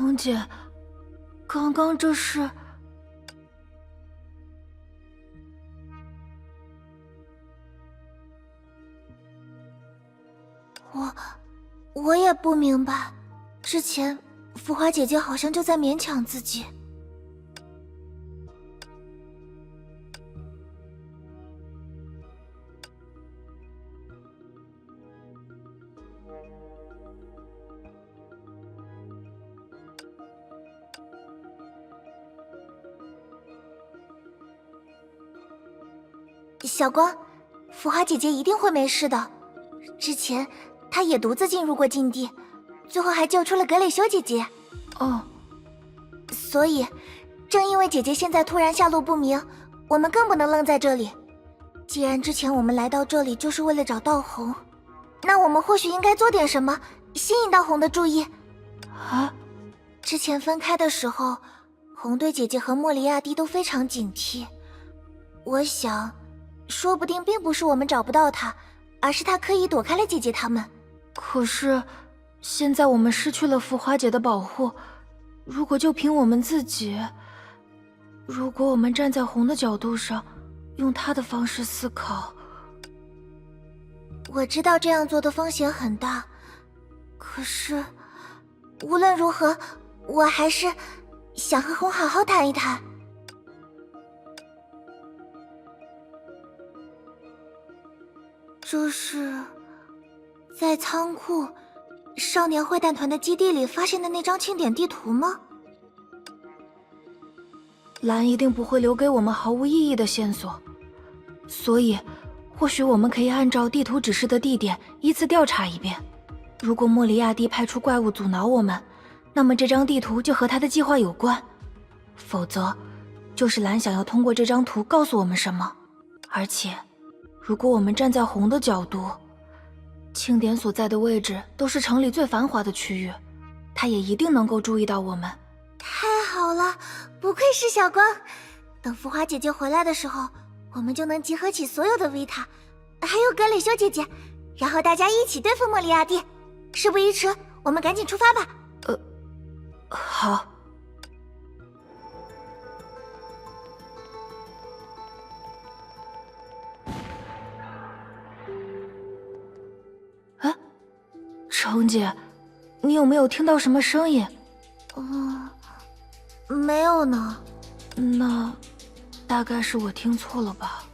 程姐，刚刚这是……我也不明白，之前浮华姐姐好像就在勉强自己。小光，浮华姐姐一定会没事的。之前她也独自进入过禁地，最后还救出了格蕾修姐姐。哦，所以正因为姐姐现在突然下落不明，我们更不能愣在这里。既然之前我们来到这里就是为了找道红，那我们或许应该做点什么，吸引道红的注意。啊？之前分开的时候，红对姐姐和莫里亚蒂都非常警惕。我想，说不定并不是我们找不到她，而是她刻意躲开了姐姐她们。可是，现在我们失去了浮华姐的保护，如果就凭我们自己，如果我们站在红的角度上，用她的方式思考，我知道这样做的风险很大，可是无论如何，我还是想和红好好谈一谈。这是在仓库少年坏蛋团的基地里发现的那张清点地图吗？蓝一定不会留给我们毫无意义的线索，所以或许我们可以按照地图指示的地点依次调查一遍。如果莫里亚蒂派出怪物阻挠我们，那么这张地图就和他的计划有关，否则就是蓝想要通过这张图告诉我们什么。而且如果我们站在红的角度，清点所在的位置都是城里最繁华的区域，他也一定能够注意到我们。太好了，不愧是小光。等浮华姐姐回来的时候，我们就能集合起所有的维塔，还有格蕾修姐姐，然后大家一起对付莫里亚蒂。事不宜迟，我们赶紧出发吧。好。啊，程姐，你有没有听到什么声音？没有呢。那大概是我听错了吧。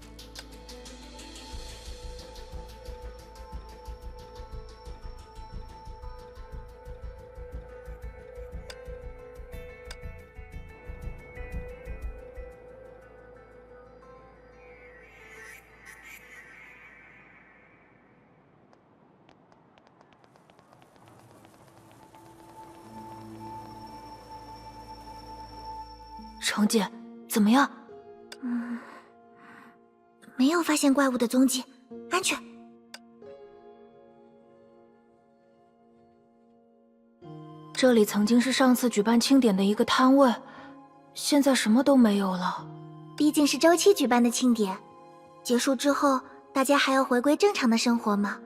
程姐，怎么样？没有发现怪物的踪迹，安全。这里曾经是上次举办庆典的一个摊位，现在什么都没有了。毕竟是周期举办的庆典，结束之后大家还要回归正常的生活嘛。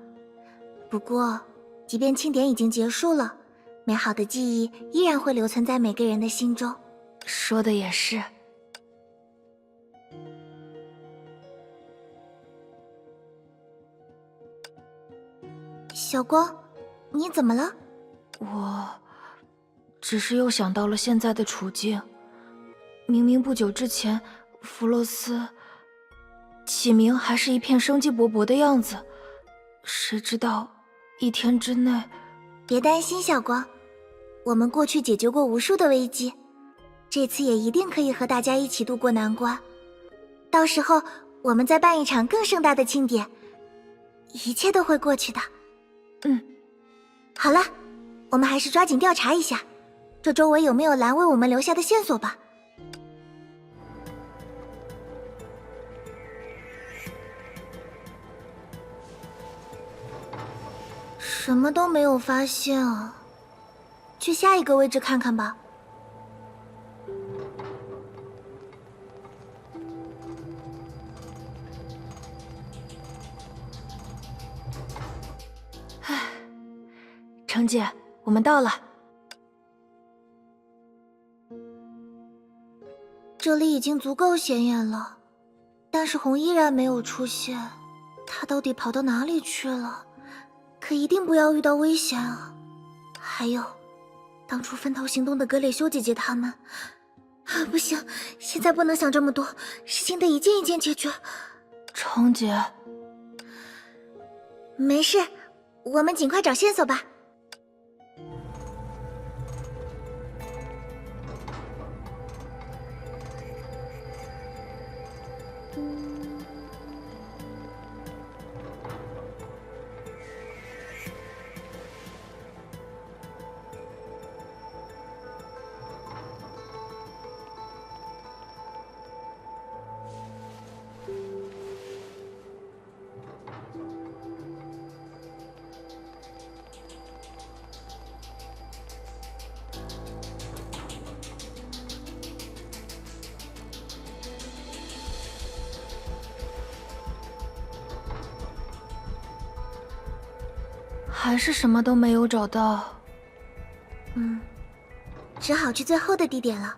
不过，即便庆典已经结束了，美好的记忆依然会留存在每个人的心中。说的也是。小光，你怎么了？我只是又想到了现在的处境。明明不久之前，弗洛斯起名还是一片生机勃勃的样子，谁知道一天之内……别担心，小光，我们过去解决过无数的危机，这次也一定可以和大家一起度过难关。到时候我们再办一场更盛大的庆典，一切都会过去的。好了，我们还是抓紧调查一下，这周围有没有蓝为我们留下的线索吧。什么都没有发现啊，去下一个位置看看吧。程姐，我们到了。这里已经足够显眼了，但是红依然没有出现，他到底跑到哪里去了？可一定不要遇到危险啊！还有，当初分头行动的格蕾修姐姐他们……不行，现在不能想这么多，事情得一件一件解决。程姐，没事，我们尽快找线索吧。还是什么都没有找到。只好去最后的地点了。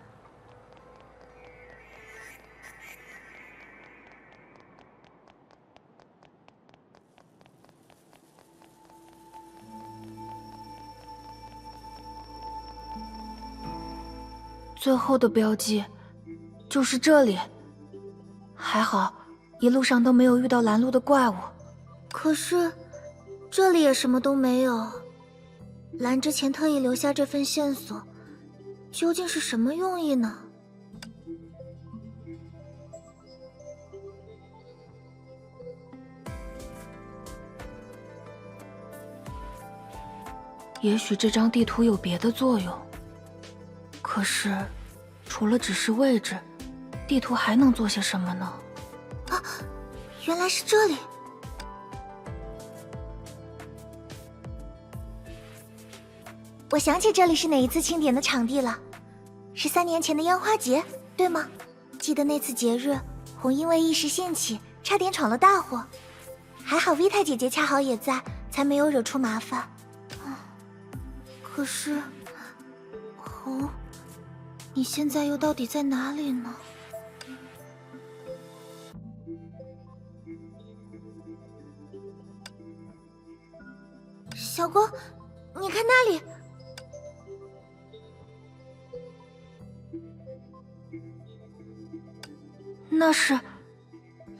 最后的标记就是这里，还好一路上都没有遇到拦路的怪物。可是这里也什么都没有。兰之前特意留下这份线索，究竟是什么用意呢？也许这张地图有别的作用，可是除了指示位置，地图还能做些什么呢？啊，原来是这里。我想起这里是哪一次庆典的场地了，是3年前的烟花节，对吗？记得那次节日，红因为一时兴起，差点闯了大祸，还好维泰姐姐恰好也在，才没有惹出麻烦。可是，红，你现在又到底在哪里呢？小光，你看那里。那是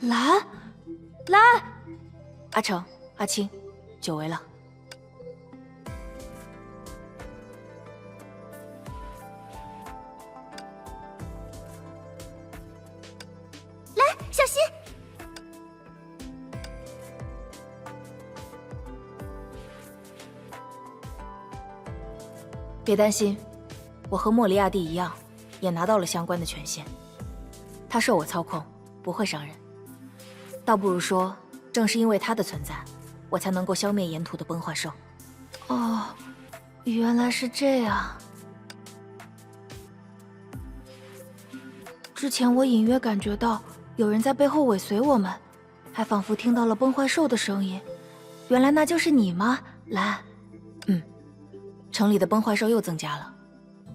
蓝，阿成、阿青，久违了。来，小心！别担心，我和莫里亚蒂一样，也拿到了相关的权限。他受我操控，不会伤人。倒不如说，正是因为他的存在，我才能够消灭沿途的崩坏兽。哦，原来是这样。之前我隐约感觉到有人在背后尾随我们，还仿佛听到了崩坏兽的声音。原来那就是你吗，兰？城里的崩坏兽又增加了，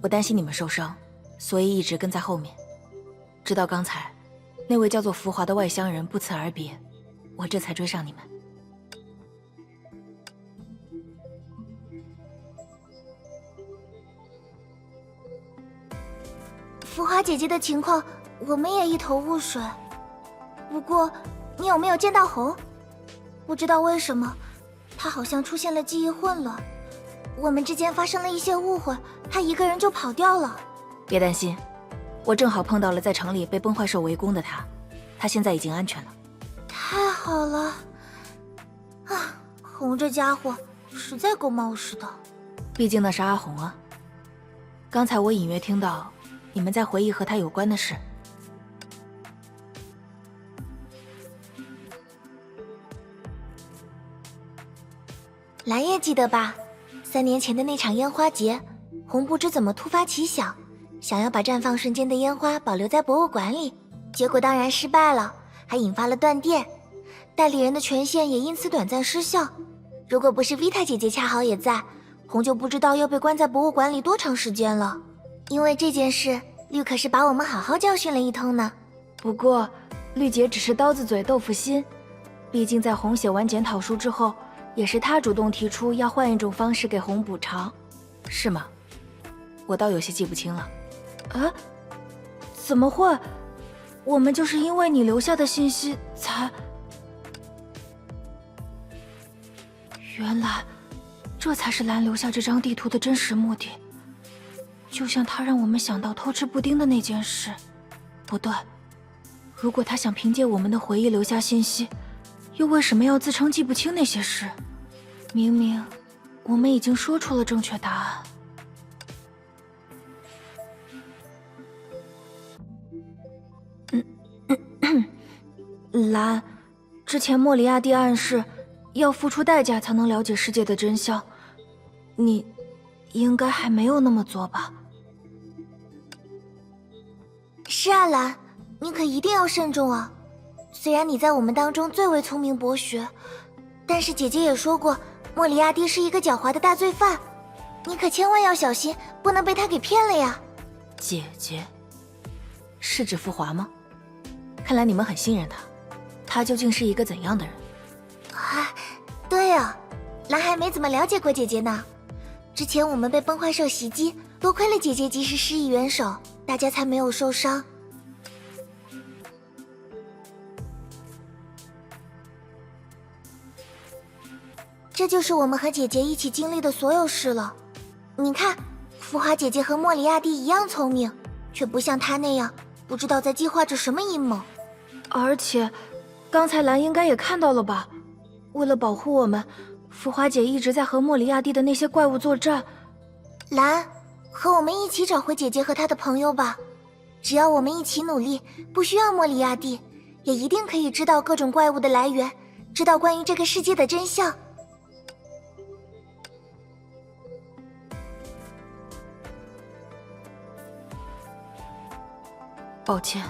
我担心你们受伤，所以一直跟在后面。直到刚才，那位叫做浮华的外乡人不辞而别，我这才追上你们。浮华姐姐的情况，我们也一头雾水。不过，你有没有见到红？不知道为什么，她好像出现了记忆混乱。我们之间发生了一些误会，她一个人就跑掉了。别担心。我正好碰到了在城里被崩坏兽围攻的他现在已经安全了。太好了！啊，红这家伙实在够冒失的。毕竟那是阿红啊。刚才我隐约听到你们在回忆和他有关的事。兰也记得吧？3年前的那场烟花节，红不知怎么突发奇想，想要把绽放瞬间的烟花保留在博物馆里，结果当然失败了，还引发了断电，代理人的权限也因此短暂失效。如果不是维塔姐姐恰好也在，红就不知道要被关在博物馆里多长时间了。因为这件事，绿可是把我们好好教训了一通呢。不过，绿姐只是刀子嘴豆腐心，毕竟在红写完检讨书之后，也是她主动提出要换一种方式给红补偿，是吗？我倒有些记不清了。啊？怎么会？我们就是因为你留下的信息才……原来，这才是蓝留下这张地图的真实目的。就像他让我们想到偷吃布丁的那件事。不对，如果他想凭借我们的回忆留下信息，又为什么要自称记不清那些事？明明我们已经说出了正确答案。蓝，之前莫里亚蒂暗示要付出代价才能了解世界的真相，你应该还没有那么做吧？是啊，蓝，你可一定要慎重啊！虽然你在我们当中最为聪明博学，但是姐姐也说过，莫里亚蒂是一个狡猾的大罪犯，你可千万要小心，不能被他给骗了呀！姐姐，是指傅华吗？看来你们很信任他，他究竟是一个怎样的人？啊，对啊，蓝还没怎么了解过姐姐呢。之前我们被崩坏兽袭击，多亏了姐姐及时施以援手，大家才没有受伤。这就是我们和姐姐一起经历的所有事了。你看，浮华姐姐和莫里亚蒂一样聪明，却不像她那样不知道在计划着什么阴谋。而且，刚才蓝应该也看到了吧？为了保护我们，浮华姐一直在和莫里亚蒂的那些怪物作战。蓝，和我们一起找回姐姐和她的朋友吧。只要我们一起努力，不需要莫里亚蒂，也一定可以知道各种怪物的来源，知道关于这个世界的真相。抱歉。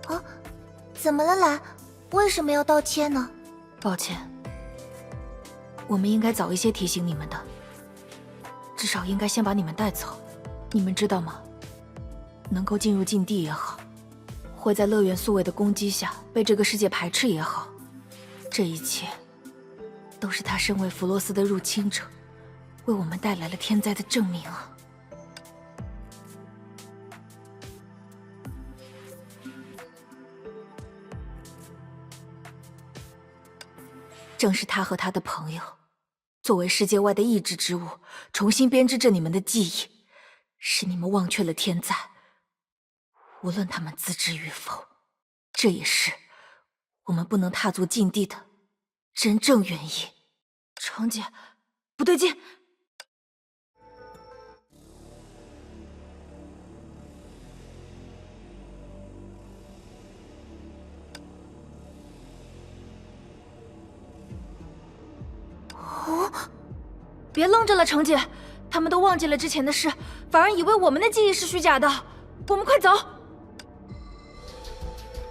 啊，怎么了，蓝？为什么要道歉呢？抱歉，我们应该早一些提醒你们的，至少应该先把你们带走。你们知道吗？能够进入禁地也好，会在乐园宿卫的攻击下被这个世界排斥也好，这一切都是他身为弗洛斯的入侵者，为我们带来了天灾的证明啊！正是他和他的朋友，作为世界外的意志之物，重新编织着你们的记忆，使你们忘却了天灾。无论他们自知与否，这也是我们不能踏足禁地的真正原因。程姐，不对劲！别愣着了，程姐，他们都忘记了之前的事，反而以为我们的记忆是虚假的。我们快走！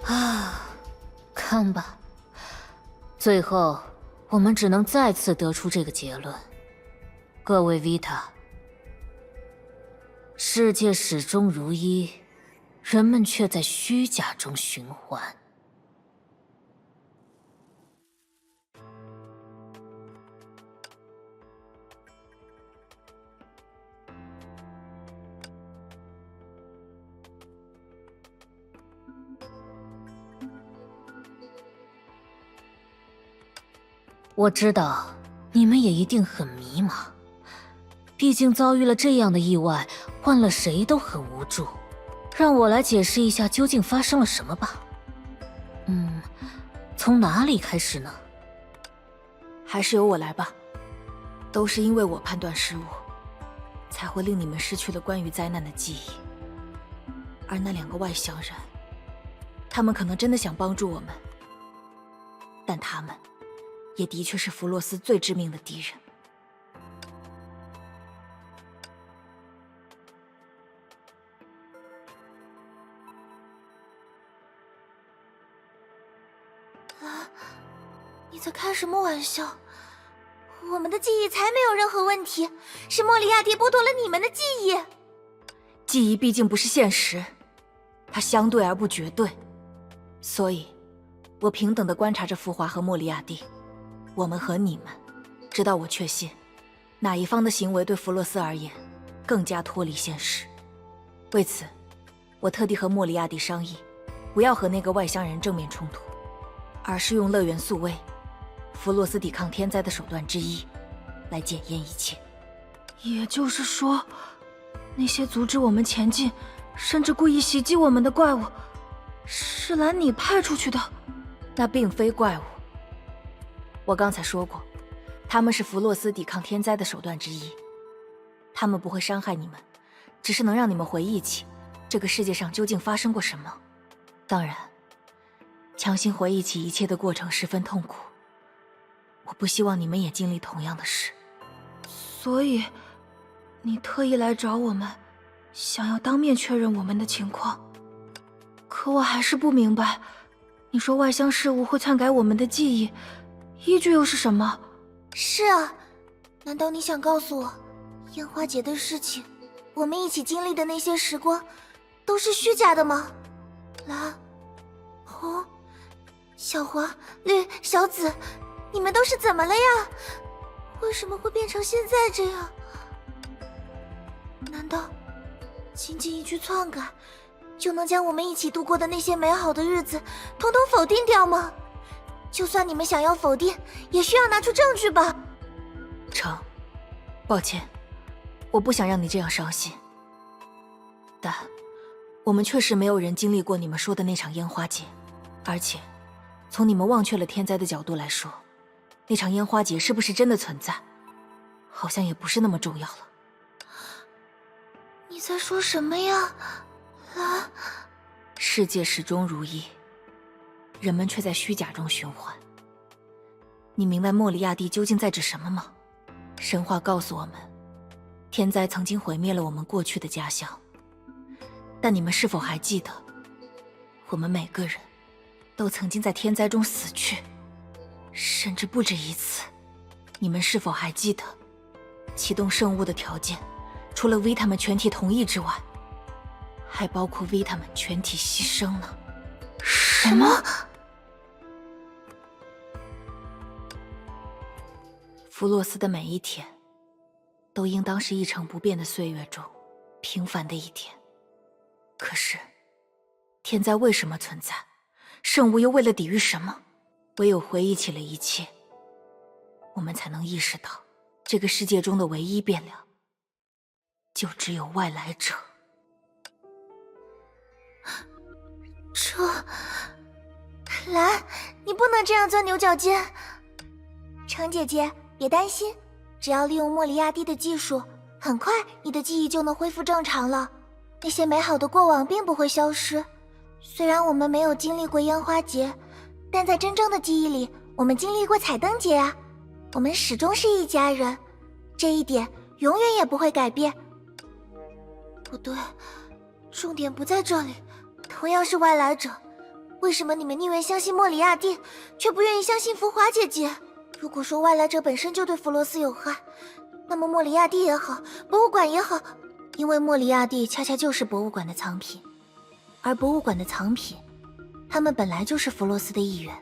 啊，看吧，最后我们只能再次得出这个结论：各位维塔，世界始终如一，人们却在虚假中循环。我知道你们也一定很迷茫，毕竟遭遇了这样的意外，换了谁都很无助。让我来解释一下究竟发生了什么吧。从哪里开始呢？还是由我来吧。都是因为我判断失误，才会令你们失去了关于灾难的记忆。而那2个外乡人，他们可能真的想帮助我们，但他们也的确是弗洛斯最致命的敌人。你在开什么玩笑？我们的记忆才没有任何问题，是莫里亚蒂剥夺了你们的记忆。记忆毕竟不是现实，它相对而不绝对，所以，我平等地观察着浮华和莫里亚蒂，我们和你们，直到我确信，哪一方的行为对弗洛斯而言更加脱离现实。为此，我特地和莫里亚蒂商议，不要和那个外乡人正面冲突，而是用乐园速位，弗洛斯抵抗天灾的手段之一，来检验一切。也就是说，那些阻止我们前进，甚至故意袭击我们的怪物，是兰你派出去的？那并非怪物。我刚才说过，他们是弗洛斯抵抗天灾的手段之一。他们不会伤害你们，只是能让你们回忆起这个世界上究竟发生过什么。当然，强行回忆起一切的过程十分痛苦。我不希望你们也经历同样的事。所以，你特意来找我们，想要当面确认我们的情况。可我还是不明白，你说外乡事物会篡改我们的记忆，依据又是什么？是啊，难道你想告诉我，烟花节的事情，我们一起经历的那些时光，都是虚假的吗？蓝、红、小黄、绿、小紫，你们都是怎么了呀？为什么会变成现在这样？难道仅仅一句篡改，就能将我们一起度过的那些美好的日子，统统否定掉吗？就算你们想要否定，也需要拿出证据吧。成，抱歉，我不想让你这样伤心。但，我们确实没有人经历过你们说的那场烟花节，而且，从你们忘却了天灾的角度来说，那场烟花节是不是真的存在，好像也不是那么重要了。你在说什么呀，蓝？世界始终如一，人们却在虚假中循环。你明白莫里亚蒂究竟在指什么吗？神话告诉我们，天灾曾经毁灭了我们过去的家乡，但你们是否还记得，我们每个人都曾经在天灾中死去，甚至不止一次。你们是否还记得，启动圣物的条件，除了 V 他们全体同意之外，还包括 V 他们全体牺牲呢？什么？弗洛斯的每一天，都应当是一成不变的岁月中平凡的一天。可是，天灾为什么存在？圣物又为了抵御什么？唯有回忆起了一切，我们才能意识到，这个世界中的唯一变量，就只有外来者。蓝，你不能这样钻牛角尖。程姐姐，别担心，只要利用莫里亚蒂的技术，很快你的记忆就能恢复正常了。那些美好的过往并不会消失。虽然我们没有经历过烟花节，但在真正的记忆里，我们经历过彩灯节啊。我们始终是一家人，这一点永远也不会改变。不对，重点不在这里。同样是外来者，为什么你们宁愿相信莫里亚蒂，却不愿意相信浮华姐姐？如果说外来者本身就对弗罗斯有害，那么莫里亚蒂也好，博物馆也好，因为莫里亚蒂恰恰就是博物馆的藏品，而博物馆的藏品，他们本来就是弗罗斯的一员。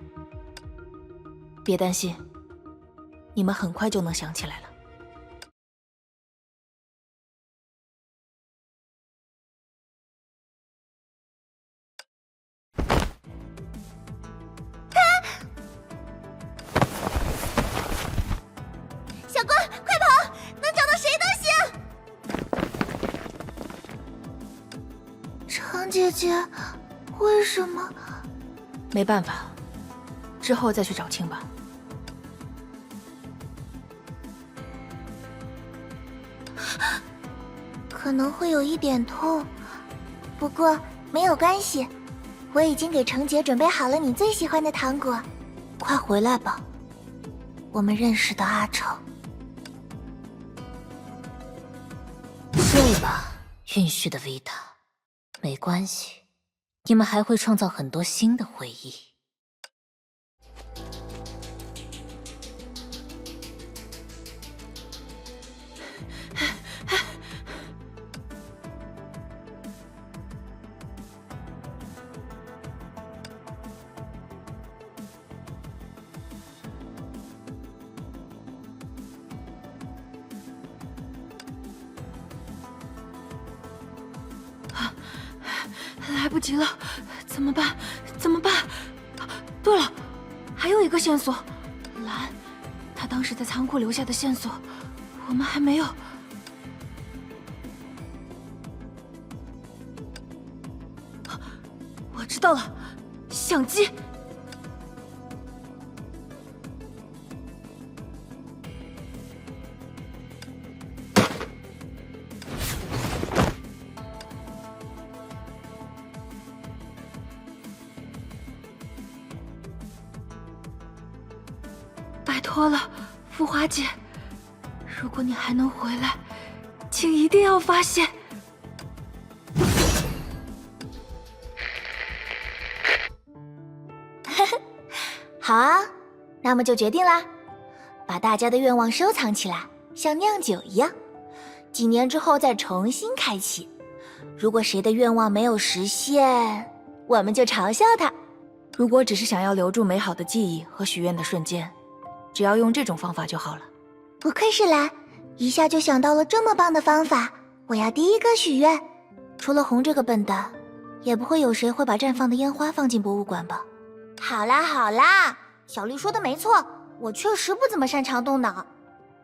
别担心，你们很快就能想起来了。小关，快跑！能找到谁都行。程姐姐，为什么？没办法，之后再去找青吧。可能会有一点痛，不过没有关系，我已经给程姐准备好了你最喜欢的糖果，快回来吧，我们认识的阿成。睡吧，晕虚的维塔，没关系，你们还会创造很多新的回忆。来不及了，怎么办？怎么办？对了，还有一个线索，兰，他当时在仓库留下的线索，我们还没有。我知道了，相机。拜托了，浮华姐，如果你还能回来，请一定要发现。好啊，那么就决定啦，把大家的愿望收藏起来，像酿酒一样，几年之后再重新开启。如果谁的愿望没有实现，我们就嘲笑他。如果只是想要留住美好的记忆和许愿的瞬间，只要用这种方法就好了。不愧是兰，一下就想到了这么棒的方法。我要第一个许愿。除了红这个笨蛋，也不会有谁会把绽放的烟花放进博物馆吧？好啦好啦，小绿说的没错，我确实不怎么擅长动脑。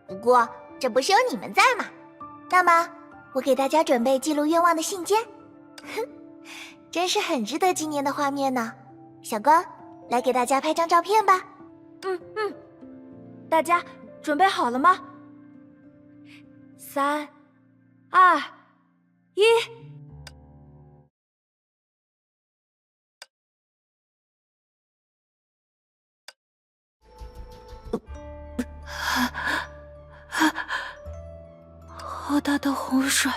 不过这不是有你们在吗？那么我给大家准备记录愿望的信笺。哼，真是很值得纪念的画面呢。小光，来给大家拍张照片吧。大家准备好了吗？3、2、1。好大的洪水！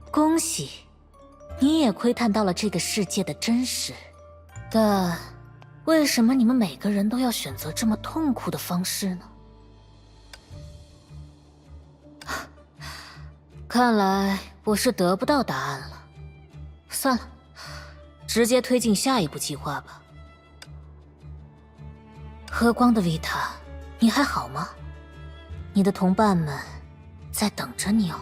恭喜，你也窥探到了这个世界的真实。但为什么你们每个人都要选择这么痛苦的方式呢？看来我是得不到答案了。算了，直接推进下一步计划吧。和光的维塔，你还好吗？你的同伴们在等着你哦。